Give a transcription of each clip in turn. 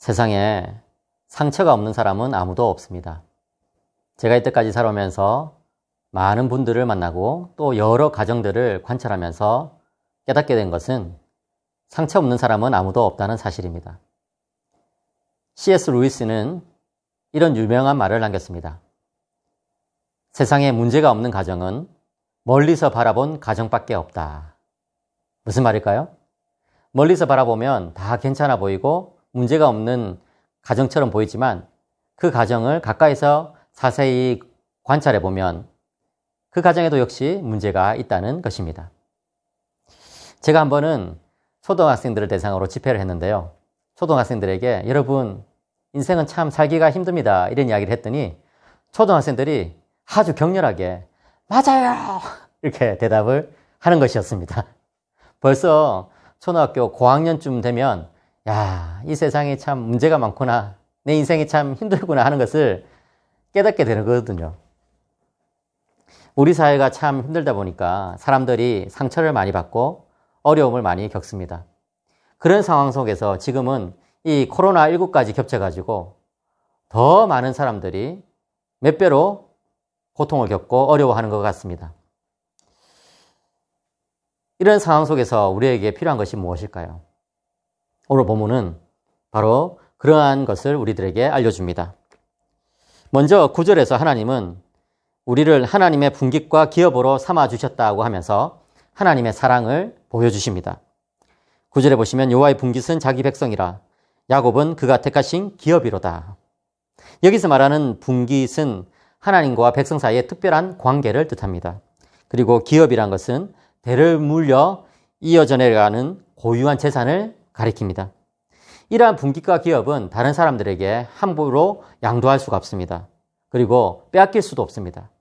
세상에 상처가 없는 사람은 아무도 없습니다. 제가 이때까지 살아오면서 많은 분들을 만나고 또 여러 가정들을 관찰하면서 깨닫게 된 것은 상처 없는 사람은 아무도 없다는 사실입니다. C.S. 루이스는 이런 유명한 말을 남겼습니다. 세상에 문제가 없는 가정은 멀리서 바라본 가정밖에 없다. 무슨 말일까요? 멀리서 바라보면 다 괜찮아 보이고 문제가 없는 가정처럼 보이지만 그 가정을 가까이서 자세히 관찰해 보면 그 가정에도 역시 문제가 있다는 것입니다. 제가 한 번은 초등학생들을 대상으로 집회를 했는데요. 초등학생들에게 여러분 인생은 참 살기가 힘듭니다. 이런 이야기를 했더니 초등학생들이 아주 격렬하게 맞아요! 이렇게 대답을 하는 것이었습니다. 벌써 초등학교 고학년쯤 되면 야, 이 세상에 참 문제가 많구나. 내 인생이 참 힘들구나 하는 것을 깨닫게 되는 거거든요. 우리 사회가 참 힘들다 보니까 사람들이 상처를 많이 받고 어려움을 많이 겪습니다. 그런 상황 속에서 지금은 이 코로나19까지 겹쳐가지고 더 많은 사람들이 몇 배로 고통을 겪고 어려워하는 것 같습니다. 이런 상황 속에서 우리에게 필요한 것이 무엇일까요? 오늘 본문은 바로 그러한 것을 우리들에게 알려줍니다. 먼저 9절에서 하나님은 우리를 하나님의 분깃과 기업으로 삼아주셨다고 하면서 하나님의 사랑을 보여주십니다. 9절에 보시면 여호와의 분깃은 자기 백성이라 야곱은 그가 택하신 기업이로다. 여기서 말하는 분깃은 하나님과 백성 사이의 특별한 관계를 뜻합니다. 그리고 기업이란 것은 대를 물려 이어져 내려가는 고유한 재산을 가리킵니다. 이러한 분깃과 기업은 다른 사람들에게 함부로 양도할 수가 없습니다. 그리고 빼앗길 수도 없습니다.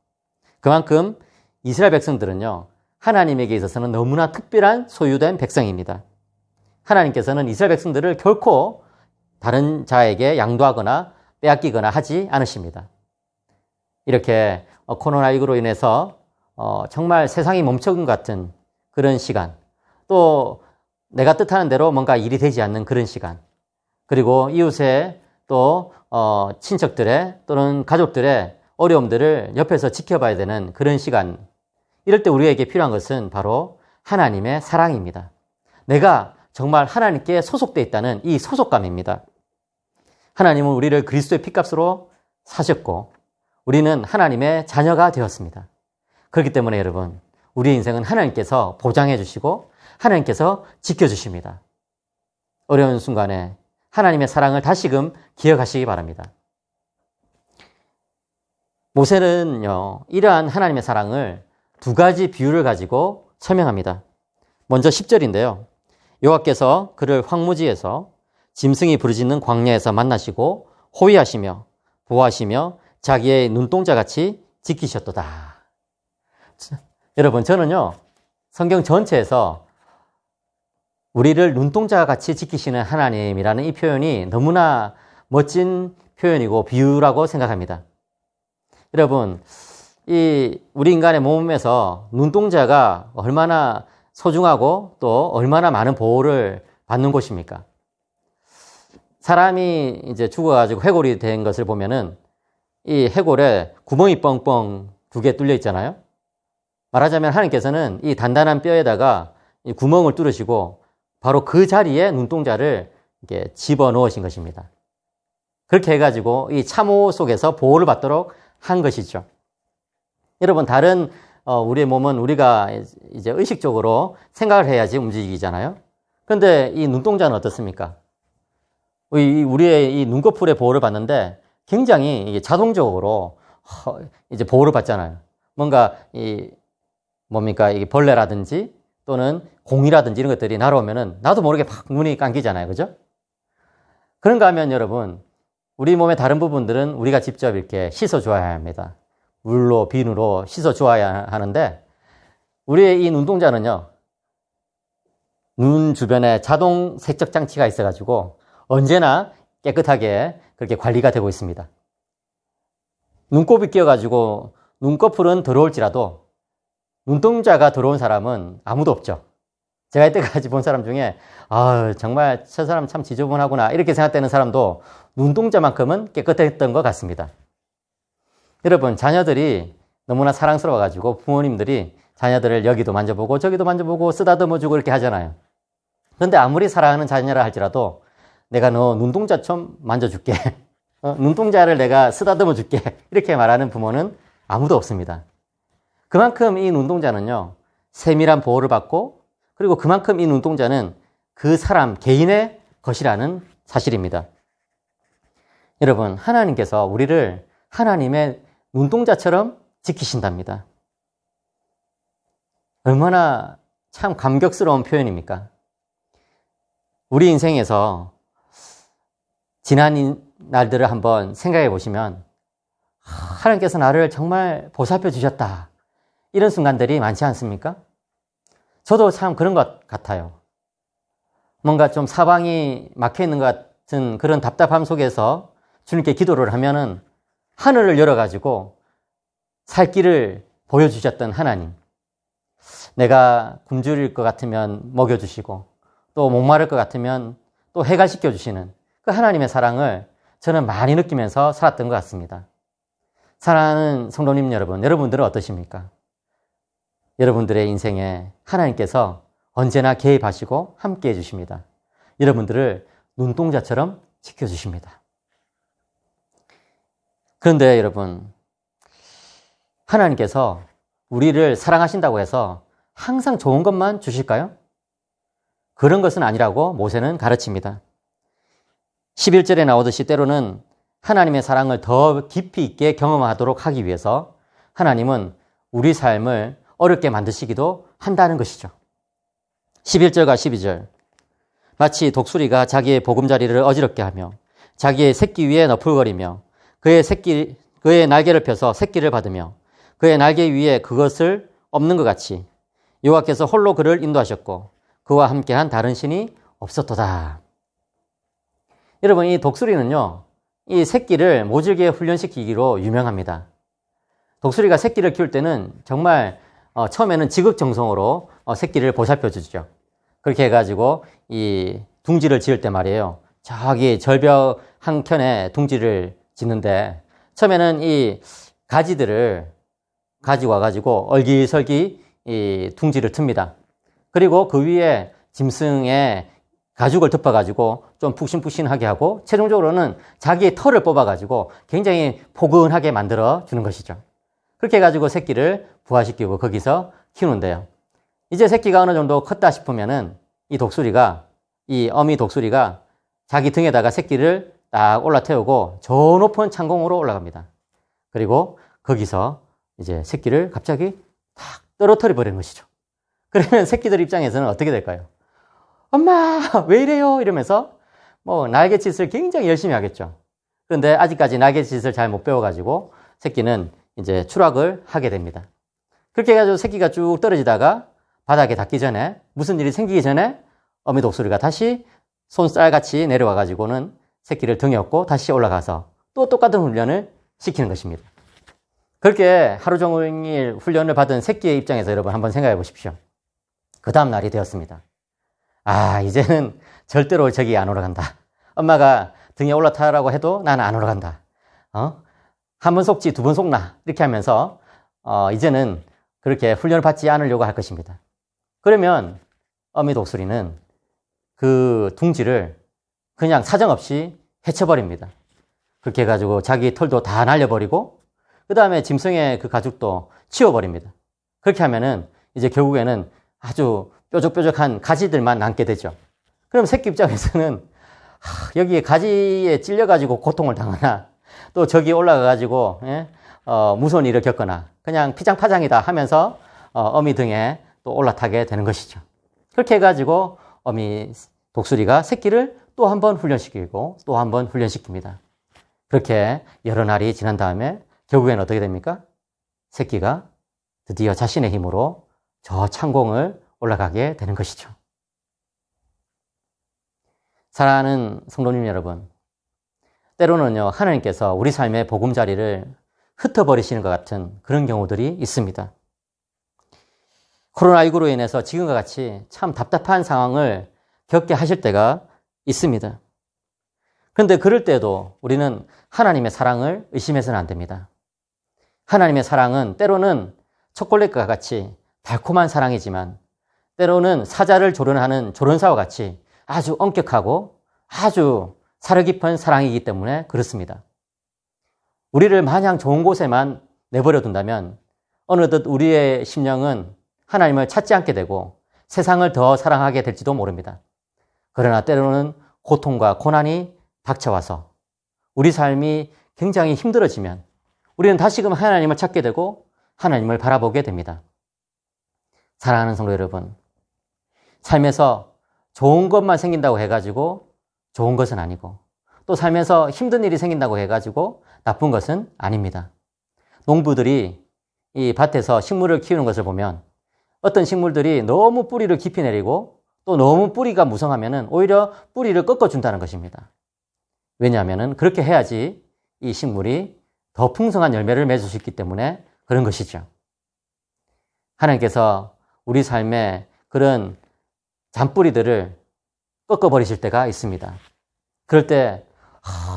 그만큼 이스라엘 백성들은요, 하나님에게 있어서는 너무나 특별한 소유된 백성입니다. 하나님께서는 이스라엘 백성들을 결코 다른 자에게 양도하거나 빼앗기거나 하지 않으십니다. 이렇게 코로나19로 인해서 정말 세상이 멈춰간 것 같은 그런 시간, 또 내가 뜻하는 대로 뭔가 일이 되지 않는 그런 시간, 그리고 이웃의 또 친척들의 또는 가족들의 어려움들을 옆에서 지켜봐야 되는 그런 시간, 이럴 때 우리에게 필요한 것은 바로 하나님의 사랑입니다. 내가 정말 하나님께 소속되어 있다는 이 소속감입니다. 하나님은 우리를 그리스도의 피값으로 사셨고 우리는 하나님의 자녀가 되었습니다. 그렇기 때문에 여러분, 우리의 인생은 하나님께서 보장해 주시고 하나님께서 지켜주십니다. 어려운 순간에 하나님의 사랑을 다시금 기억하시기 바랍니다. 모세는요, 이러한 하나님의 사랑을 두 가지 비유를 가지고 설명합니다. 먼저 10절인데요. 여호와께서 그를 황무지에서 짐승이 부르짖는 광야에서 만나시고 호위하시며 보호하시며 자기의 눈동자같이 지키셨도다. 여러분, 저는요, 성경 전체에서 우리를 눈동자같이 지키시는 하나님이라는 이 표현이 너무나 멋진 표현이고 비유라고 생각합니다. 여러분, 우리 인간의 몸에서 눈동자가 얼마나 소중하고 또 얼마나 많은 보호를 받는 곳입니까? 사람이 이제 죽어가지고 해골이 된 것을 보면은 이 해골에 구멍이 뻥뻥 2개 뚫려 있잖아요. 말하자면 하나님께서는 이 단단한 뼈에다가 이 구멍을 뚫으시고 바로 그 자리에 눈동자를 이렇게 집어 넣으신 것입니다. 그렇게 해가지고 이 참호 속에서 보호를 받도록 한 것이죠. 여러분, 다른 우리의 몸은 우리가 이제 의식적으로 생각을 해야지 움직이잖아요. 그런데 이 눈동자는 어떻습니까? 우리의 이 눈꺼풀의 보호를 받는데 굉장히 이게 자동적으로 이제 보호를 받잖아요. 뭔가 뭡니까? 이게 벌레라든지 또는 공이라든지 이런 것들이 날아오면은 나도 모르게 막 눈이 감기잖아요. 그죠? 그런가 하면 여러분, 우리 몸의 다른 부분들은 우리가 직접 이렇게 씻어줘야 합니다. 물로, 비누로 씻어줘야 하는데 우리의 이 눈동자는요, 눈 주변에 자동 세척 장치가 있어가지고 언제나 깨끗하게 그렇게 관리가 되고 있습니다. 눈곱이 끼어가지고 눈꺼풀은 더러울지라도 눈동자가 더러운 사람은 아무도 없죠. 제가 이때까지 본 사람 중에 정말 저 사람 참 지저분하구나 이렇게 생각되는 사람도 눈동자만큼은 깨끗했던 것 같습니다. 여러분, 자녀들이 너무나 사랑스러워가지고 부모님들이 자녀들을 여기도 만져보고 저기도 만져보고 쓰다듬어주고 이렇게 하잖아요. 그런데 아무리 사랑하는 자녀라 할지라도 내가 너 눈동자 좀 만져줄게. 눈동자를 내가 쓰다듬어줄게. 이렇게 말하는 부모는 아무도 없습니다. 그만큼 이 눈동자는요, 세밀한 보호를 받고 그리고 그만큼 이 눈동자는 그 사람 개인의 것이라는 사실입니다. 여러분, 하나님께서 우리를 하나님의 눈동자처럼 지키신답니다. 얼마나 참 감격스러운 표현입니까? 우리 인생에서 지난 날들을 한번 생각해 보시면 하나님께서 나를 정말 보살펴 주셨다. 이런 순간들이 많지 않습니까? 저도 참 그런 것 같아요. 뭔가 좀 사방이 막혀 있는 것 같은 그런 답답함 속에서 주님께 기도를 하면은 하늘을 열어가지고 살 길을 보여주셨던 하나님. 내가 굶주릴 것 같으면 먹여주시고 또 목마를 것 같으면 또 해갈시켜주시는 그 하나님의 사랑을 저는 많이 느끼면서 살았던 것 같습니다. 사랑하는 성도님 여러분, 여러분들은 어떠십니까? 여러분들의 인생에 하나님께서 언제나 개입하시고 함께 해주십니다. 여러분들을 눈동자처럼 지켜주십니다. 그런데 여러분, 하나님께서 우리를 사랑하신다고 해서 항상 좋은 것만 주실까요? 그런 것은 아니라고 모세는 가르칩니다. 11절에 나오듯이 때로는 하나님의 사랑을 더 깊이 있게 경험하도록 하기 위해서 하나님은 우리 삶을 어렵게 만드시기도 한다는 것이죠. 11절과 12절. 마치 독수리가 자기의 보금자리를 어지럽게 하며 자기의 새끼 위에 너풀거리며 그의 날개를 펴서 새끼를 받으며 그의 날개 위에 그것을 엎는 것 같이 여호와께서 홀로 그를 인도하셨고 그와 함께한 다른 신이 없었도다. 여러분, 이 독수리는요, 이 새끼를 모질게 훈련시키기로 유명합니다. 독수리가 새끼를 키울 때는 정말 처음에는 지극정성으로 새끼를 보살펴주죠. 그렇게 해가지고 이 둥지를 지을 때 말이에요. 저기 절벽 한켠에 둥지를 짓는데 처음에는 이 가지들을 가지고 와가지고 얼기설기 이 둥지를 틉니다. 그리고 그 위에 짐승의 가죽을 덮어가지고 좀 푹신푹신하게 하고 최종적으로는 자기의 털을 뽑아가지고 굉장히 포근하게 만들어 주는 것이죠. 그렇게 해가지고 새끼를 부화시키고 거기서 키우는데요. 이제 새끼가 어느 정도 컸다 싶으면은 이 어미 독수리가 자기 등에다가 새끼를 딱 올라태우고 저 높은 창공으로 올라갑니다. 그리고 거기서 이제 새끼를 갑자기 탁 떨어뜨려 버리는 것이죠. 그러면 새끼들 입장에서는 어떻게 될까요? 엄마, 왜 이래요? 이러면서 날갯짓을 굉장히 열심히 하겠죠. 그런데 아직까지 날갯짓을 잘 못 배워가지고 새끼는 이제 추락을 하게 됩니다. 그렇게 해가지고 새끼가 쭉 떨어지다가 바닥에 닿기 전에, 무슨 일이 생기기 전에 어미 독수리가 다시 손쌀같이 내려와가지고는 새끼를 등에 업고 다시 올라가서 또 똑같은 훈련을 시키는 것입니다. 그렇게 하루 종일 훈련을 받은 새끼의 입장에서 여러분 한번 생각해 보십시오. 그 다음 날이 되었습니다. 이제는 절대로 저기 안 올라간다. 엄마가 등에 올라타라고 해도 나는 안 올라간다. 한 번 속지 두 번 속나. 이렇게 하면서, 이제는 그렇게 훈련을 받지 않으려고 할 것입니다. 그러면 어미 독수리는 그 둥지를 그냥 사정없이 해쳐버립니다. 그렇게 해가지고 자기 털도 다 날려버리고, 그 다음에 짐승의 그 가죽도 치워버립니다. 그렇게 하면은 이제 결국에는 아주 뾰족뾰족한 가지들만 남게 되죠. 그럼 새끼 입장에서는 여기에 가지에 찔려가지고 고통을 당하나 또 저기 올라가가지고 무서운 일을 겪거나 그냥 피장파장이다 하면서 어미 등에 또 올라타게 되는 것이죠. 그렇게 해가지고 어미 독수리가 새끼를 또 한 번 훈련시키고 또 한 번 훈련시킵니다. 그렇게 여러 날이 지난 다음에 결국에는 어떻게 됩니까? 새끼가 드디어 자신의 힘으로 저 창공을 올라가게 되는 것이죠. 사랑하는 성도님 여러분, 때로는요, 하나님께서 우리 삶의 보금자리를 흩어버리시는 것 같은 그런 경우들이 있습니다. 코로나19로 인해서 지금과 같이 참 답답한 상황을 겪게 하실 때가 있습니다. 그런데 그럴 때도 우리는 하나님의 사랑을 의심해서는 안 됩니다. 하나님의 사랑은 때로는 초콜릿과 같이 달콤한 사랑이지만 때로는 사자를 조련하는 조련사와 같이 아주 엄격하고 아주 사려 깊은 사랑이기 때문에 그렇습니다. 우리를 마냥 좋은 곳에만 내버려 둔다면 어느덧 우리의 심령은 하나님을 찾지 않게 되고 세상을 더 사랑하게 될지도 모릅니다. 그러나 때로는 고통과 고난이 닥쳐와서 우리 삶이 굉장히 힘들어지면 우리는 다시금 하나님을 찾게 되고 하나님을 바라보게 됩니다. 사랑하는 성도 여러분, 삶에서 좋은 것만 생긴다고 해가지고 좋은 것은 아니고 또 삶에서 힘든 일이 생긴다고 해가지고 나쁜 것은 아닙니다. 농부들이 이 밭에서 식물을 키우는 것을 보면 어떤 식물들이 너무 뿌리를 깊이 내리고 또 너무 뿌리가 무성하면 오히려 뿌리를 꺾어준다는 것입니다. 왜냐하면 그렇게 해야지 이 식물이 더 풍성한 열매를 맺을 수 있기 때문에 그런 것이죠. 하나님께서 우리 삶에 그런 잔뿌리들을 꺾어버리실 때가 있습니다. 그럴 때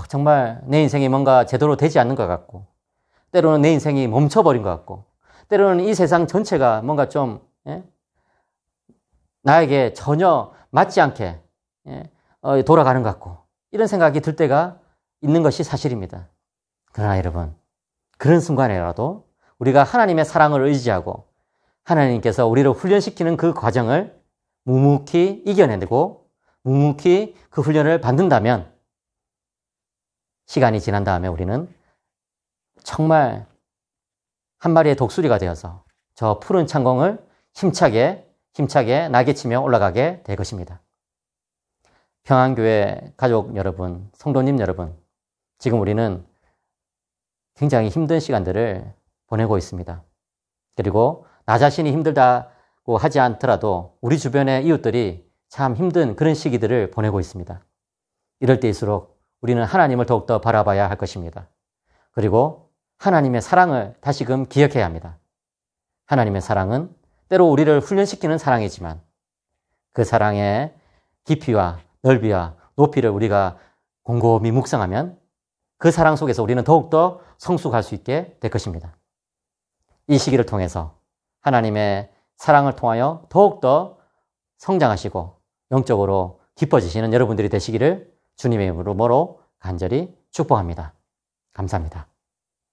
정말 내 인생이 뭔가 제대로 되지 않는 것 같고 때로는 내 인생이 멈춰버린 것 같고 때로는 이 세상 전체가 뭔가 좀 나에게 전혀 맞지 않게 돌아가는 것 같고 이런 생각이 들 때가 있는 것이 사실입니다. 그러나 여러분, 그런 순간에라도 우리가 하나님의 사랑을 의지하고 하나님께서 우리를 훈련시키는 그 과정을 묵묵히 이겨내고 묵묵히 그 훈련을 받는다면 시간이 지난 다음에 우리는 정말 한 마리의 독수리가 되어서 저 푸른 창공을 힘차게 날개치며 올라가게 될 것입니다. 평안교회 가족 여러분, 성도님 여러분, 지금 우리는 굉장히 힘든 시간들을 보내고 있습니다. 그리고 나 자신이 힘들다고 하지 않더라도 우리 주변의 이웃들이 참 힘든 그런 시기들을 보내고 있습니다. 이럴 때일수록 우리는 하나님을 더욱더 바라봐야 할 것입니다. 그리고 하나님의 사랑을 다시금 기억해야 합니다. 하나님의 사랑은 때로 우리를 훈련시키는 사랑이지만 그 사랑의 깊이와 넓이와 높이를 우리가 곰곰이 묵상하면 그 사랑 속에서 우리는 더욱더 성숙할 수 있게 될 것입니다. 이 시기를 통해서 하나님의 사랑을 통하여 더욱더 성장하시고 영적으로 기뻐지시는 여러분들이 되시기를 주님의 이름으로 간절히 축복합니다. 감사합니다.